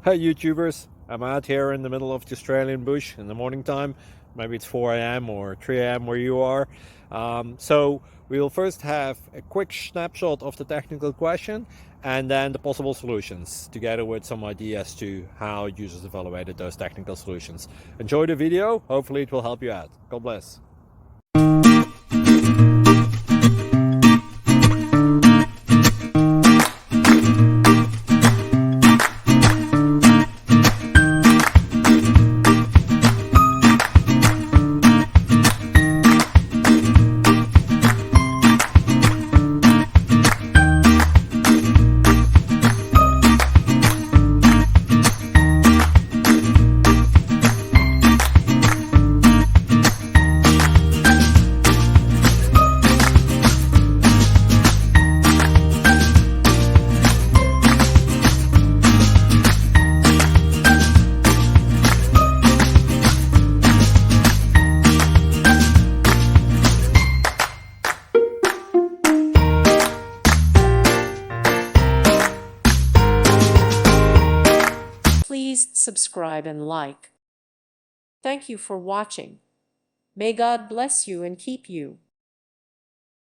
Hey YouTubers, I'm out here in the middle of the Australian bush in the morning time. Maybe it's 4 a.m. or 3 a.m. where you are. So we'll first have a quick snapshot of the technical question and then the possible solutions, together with some ideas to how users evaluated those technical solutions. Enjoy the video, hopefully it will help you out. God bless. Please subscribe and like. Thank you for watching. May God bless you and keep you.